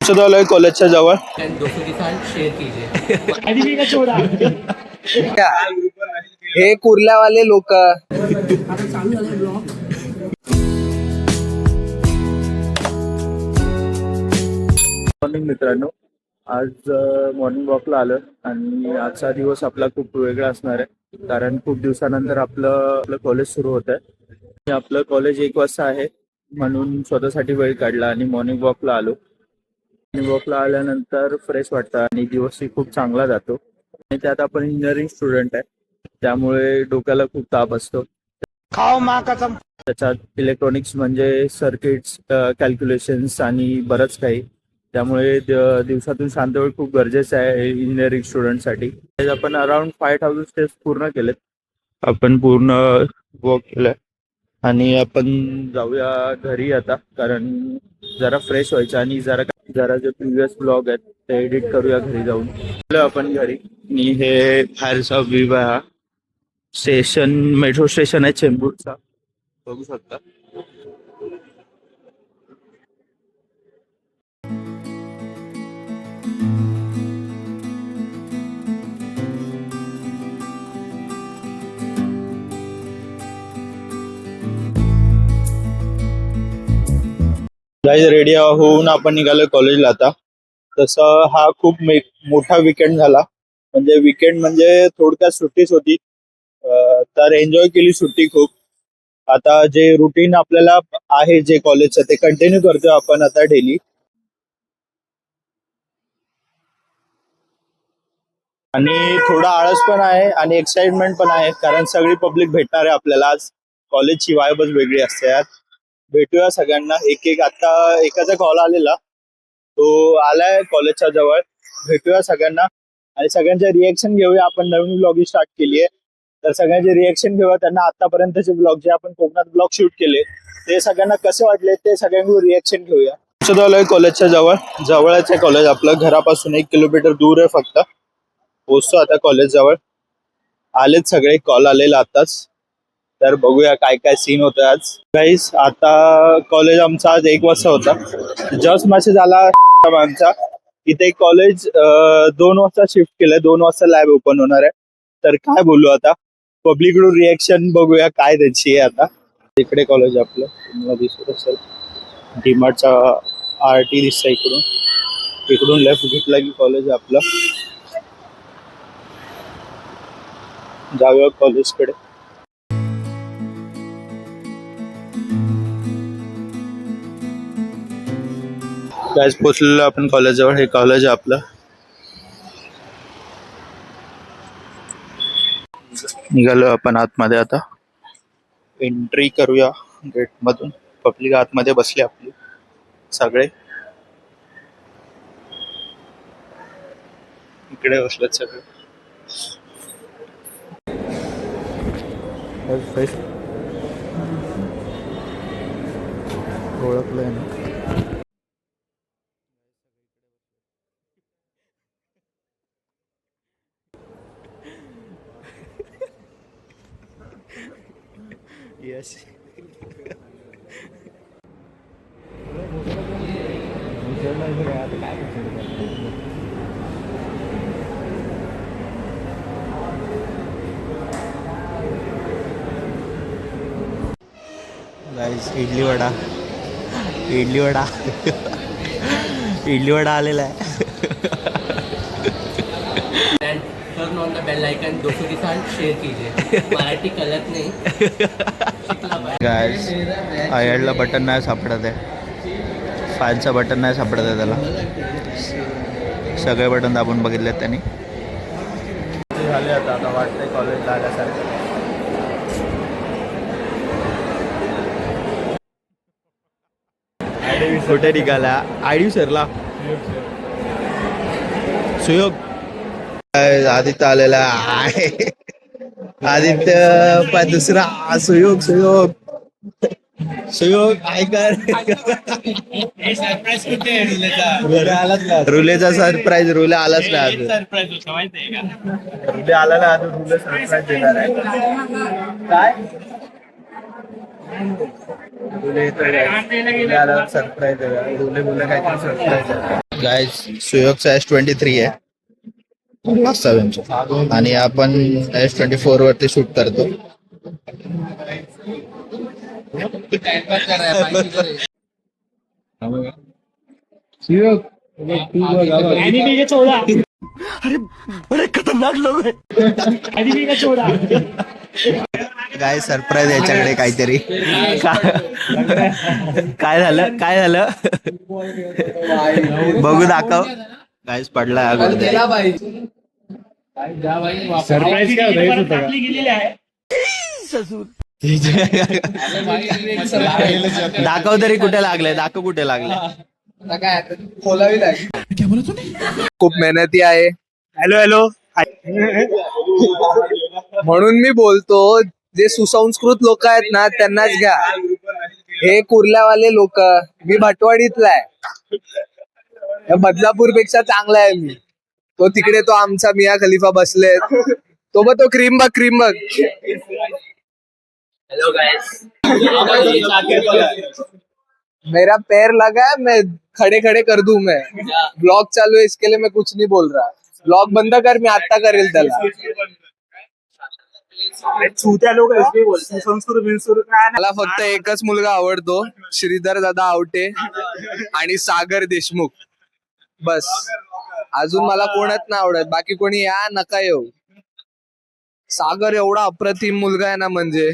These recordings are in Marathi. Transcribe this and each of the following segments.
आलोय कॉलेजच्या जवळ. हे कुर्ल्यावाले लोक. मॉर्निंग मित्रांनो, आज मॉर्निंग वॉकला आलो आणि आजचा दिवस आपला खूप वेगळा असणार आहे, कारण खूप दिवसानंतर आपलं कॉलेज सुरू होत आहे. आपलं कॉलेज 1 वाजता आहे, म्हणून स्वतःसाठी वेळ काढला आणि मॉर्निंग वॉकला आलो. मॉर्निंग वॉकला आल्यानंतर फ्रेश वाटतं आणि दिवसही खूप चांगला जातो. आणि त्यात आपण इंजिनिअरिंग स्टुडंट आहे, त्यामुळे डोक्याला खूप ताप असतो. त्याच्यात इलेक्ट्रॉनिक्स म्हणजे सर्किट्स, कॅल्क्युलेशन्स आणि बरंच काही. त्यामुळे दिवसातून शांत वेळ खूप गरजेचं आहे इंजिनिअरिंग स्टुडंटसाठी. आपण अराउंड 5000 स्टेप्स पूर्ण केलेत. आपण पूर्ण वॉक केलं आणि आपण जाऊया घरी आता, कारण जरा फ्रेश व्हायचं आणि जरा जे प्रिव्हियस ब्लॉग आहेत ते एडिट करूया घरी जाऊन. आपण घरी आणि हे बाहेरचा व्ह्यू आहे. हा स्टेशन, मेट्रो स्टेशन आहे चेंबूरचा, बघू शकता. रेडी होऊन आपण निघालो कॉलेजला आता. तसं हा खूप मोठा विकेंड झाला. म्हणजे थोडक्यात सुट्टीच होती, तर एन्जॉय केली सुट्टी खूप. आता जे रुटीन आपल्याला आहे जे कॉलेजचं ते कंटिन्यू करतोय आपण आता डेली. आणि थोडा आळस पण आहे आणि एक्साइटमेंट पण आहे, कारण सगळी पब्लिक भेटणार आहे आपल्याला आज. कॉलेजची वायबच वेगळी असते यार. भेटूया सगळ्यांना एक एक. आता एकाचा कॉल आलेला, तो आलाय कॉलेजच्या जवळ. भेटूया सगळ्यांना आणि सगळ्यांचे रिएक्शन घेऊया. आपण नवीन ब्लॉगिंग स्टार्ट केली आहे, तर सगळ्यांचे रिएक्शन घेऊया. त्यांना आतापर्यंतचे ब्लॉग जे आपण कोकणात ब्लॉग शूट केले ते सगळ्यांना कसे वाटले ते सगळ्यांकडून रिएक्शन घेऊया. आलोय कॉलेजच्या जवळच आहे कॉलेज आपलं. घरापासून 1 किलोमीटर दूर आहे फक्त. पोहोचतो आता कॉलेज जवळ. आलेत सगळे, कॉल आलेला आताच. तर बघूया काय काय सीन होतं आज. गाईस, आता कॉलेज आमचा आज 1 वाजता होता. जस्ट मेसेज आला आमचा इथे कॉलेज 2 वाजता शिफ्ट केलंय, 2 वाजता लॅब ओपन होणार आहे. तर काय बोलू आता, पब्लिककडून रिएक्शन बघूया काय त्याची आहे आता. इकडे कॉलेज आपलं, तुम्हाला दिसत असेल डीमार्टचा RT दिसतं इकडून. इकडून लेफ्ट घेतला की कॉलेज आपलं. जाऊया कॉलेजकडे. गाइस, पोचलेलो आपण कॉलेजजवळ. हे कॉलेज आहे आपलं. निघालो आपण आतमध्ये आता. एंट्री करूया गेट मधून. पब्लिक आतमध्ये बसली आपली सगळे. इकडे बसलेत सगळे. ओळखलंय ना. यस. गाइस, इडली वडा इडली वडा आलेला आहे. Turn on the bell icon, दोस्तों के साथ शेयर कीजिए. मराठी कळत नाही. गाइस, आयडला बटन नाही सापडत आहे. फाईलचा बटन नाही सापडत आहे त्याला. सगळे बटन दाबून बघितलेत त्यांनी. झाले आता वाटतंय कॉलेजला आल्यासारखं. कुठे निघाला आयडी सरला. सुयोग आदित्य आलेला आहे. आदित्य दुसरा सुयोग ऐकर. रुलेचा सरप्राईज. रुले आलाच नाही अजून. रुले आला ना अजून. रुले सरप्राईज देणार आहे. काय रुले सरप्राईज. रुले काहीतरी सरप्राईज. गाईज सुयोगचा S23 आहे 5-7 इंच आणि आपण S24 वरती शूट करतो. काय सरप्राईज याच्याकडे काहीतरी. काय झालं काय झालं बघू दाखव. गाईस पडला अगोदर. सरप्राईज काय होतं दाखव तरी कुठे लागले दाखव कुठे लागले. खोलावी लागेल. खूप मेहनती आहे. हॅलो म्हणून मी बोलतो जे सुसंस्कृत लोक आहेत ना त्यांनाच घ्या. हे कुर्ल्यावाले लोक. मी भटवाडीतला आहे. बदलापूर पेक्षा चांगला आहे मी. तो तिकडे तो आमचा मिया खलिफा बसले. तो क्रीम बघ. Hello guys. मेरा पैर लगा है, मैं खड़े खड़े कर दूं. मैं ब्लॉग चालू है इसके लिए मैं कुछ नहीं बोल रहा. ब्लॉग बंद कर, मी आता करेल त्याला. मला फक्त एकच मुलगा आवडतो, श्रीधर दादा आवटे आणि सागर देशमुख. बस अजून मला कोणच नाही आवडत. बाकी कोणी या नका येऊ. सागर एवढा अप्रतिम मुलगा आहे ना, म्हणजे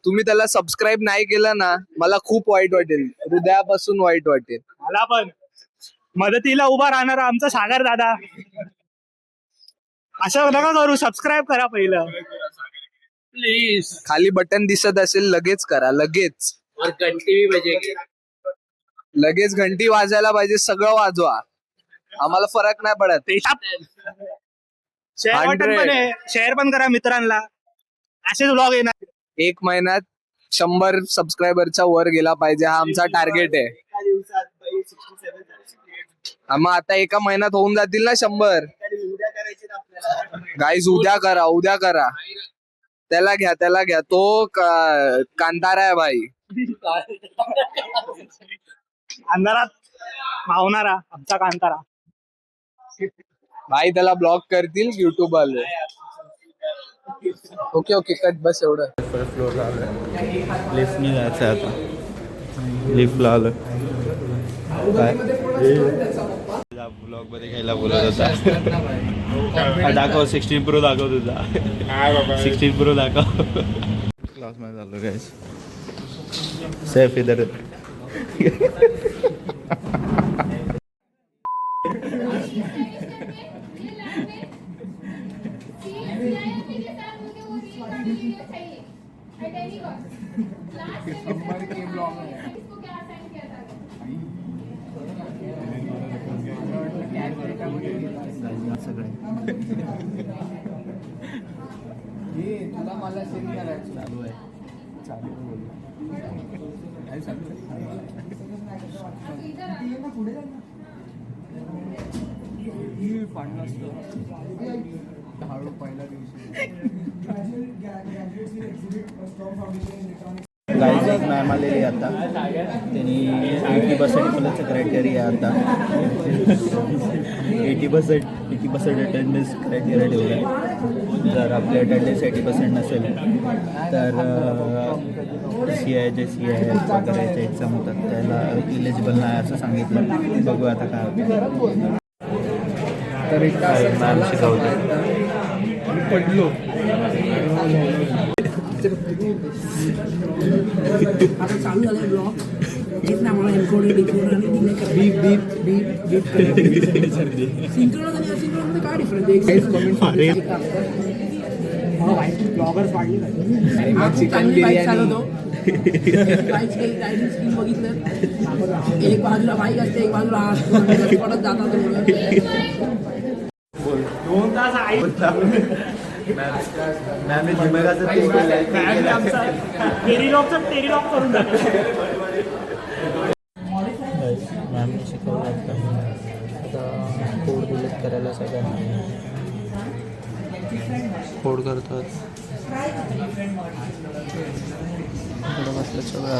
तुम्ही त्याला सबस्क्राईब नाही केलं ना मला खूप वाईट वाटेल. हृदयापासून वाईट वाटेल. मला पण मदतीला उभा राहणारा आमचा सागर दादा. असं नका करू. सबस्क्राईब करा पहिलं प्लीज. खाली बटन दिसत असेल लगेच करा. लगेच और घंटी भी बजेगी. लगेच घंटी वाजायला पाहिजे. सगळं वाजवा. आम्हाला फरक नाही पडत. शेअर बटन पण आहे. शेअर पण करा मित्रांना. असेच व्लॉग येणार. 1 महिन्यात 100 सबस्क्रायबरच्या वर गेला पाहिजे. हा आमचा टार्गेट आहे. मग आता एका महिन्यात होऊन जातील ना 100. गाईज उद्या करा. त्याला घ्या. तो कांतारा आहे भाई. अंधारात मावणारा आमचा कांतारा. भाई त्याला ब्लॉक करतील युट्यूब वाले. Okay cut. बस एवढं. लिफ्टनी जायचं आता. लिफ्टला आलं काय ब्लॉग मध्ये घ्यायला बोलत होता. दाखव 16 Pro दाखव तुझा. 16 Pro दाखव. क्लास मध्ये झालो गाईस. सेफ इधर. गाईज एक मॅम आलेली आता. त्यांनी 80% मुलाचं क्रायटेरिया आता 80% अटेंडन्स क्रायटेरिया ठेवला आहे. जर आपले अटेंडन्स 80% नसेल तर CI वगैरेचे एक्झाम होतात त्याला इलिजिबल नाही असं सांगितलं. बघू आता काय होतं. तरी मॅम शिकवतो. पडलो. आता चालू झालाय ब्लॉग. हेच ना मला एन्कोडर डिकोडर आणि डिले बीप सिंक्रोनस आणि असिंक्रोनस काय डिफरन्स आहे? ब्लॉगर्स वाढली चांगली बाईक चालवतो. बाईकची रायडिंग स्कीम बघितलं. एक बाजूला बाईक असते एक बाजूला हा असतो. पडत जातात मुलं. 2 तास आई टेरिलॉक करून जातो. मॅम शिकवलं आता कोड डिलीट करायला सगळ्यांना कोड करतात. बसलं सगळं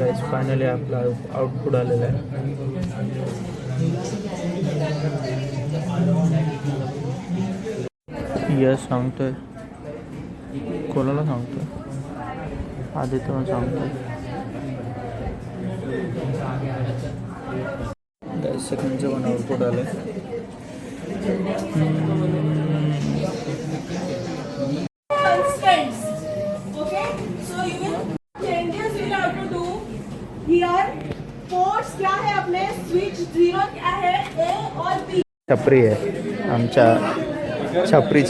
गाइस फायनली आपला आउटपुट आलेला आहे. यस सांगतोय, कोणाला सांगतोय? आदित्य सांगतोय. गाइस सेकंडचं पण आउटपुट आलं. Constants. Okay, so you will changes you have to do here. Ports क्या है अपने switch 0 क्या है A और B. छपरी आहे आमच्या छपरी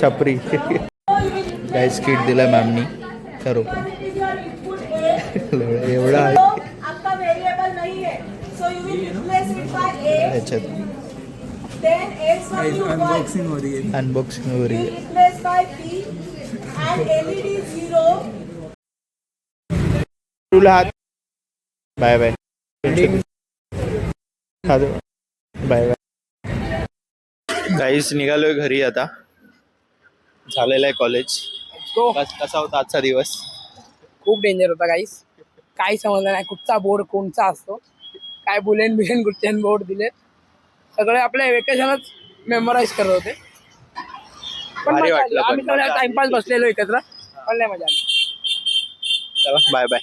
गाइस किट दिला मॅमनी करू पण It is your input A. एवढा आहे तो आपका वेरिएबल नहीं है. So you will replace it by A. याच्यात. Then X value 1. अनबॉक्सिंग हो रही You है. replace by B and LED 0. तुला हात बाय बाय बाय बाय गाईस निघालोय घरी आता. झालेलं आहे कॉलेज. कसा होता आजचा दिवस? खूप डेंजर होता गाईस. काही समजलं नाही कुठचा बोर्ड कोणचा असतो, काय बुलेन बिलेन कुठचे बोर्ड दिले, सगळे आपले वेकेशनच मेमोराईज करत होते. पण भारी मजा आली. वाटलं पण. आम्ही सगळे टाइमपास बसलेलो एकत्र, पण लय मजा आली. चला बाय बाय.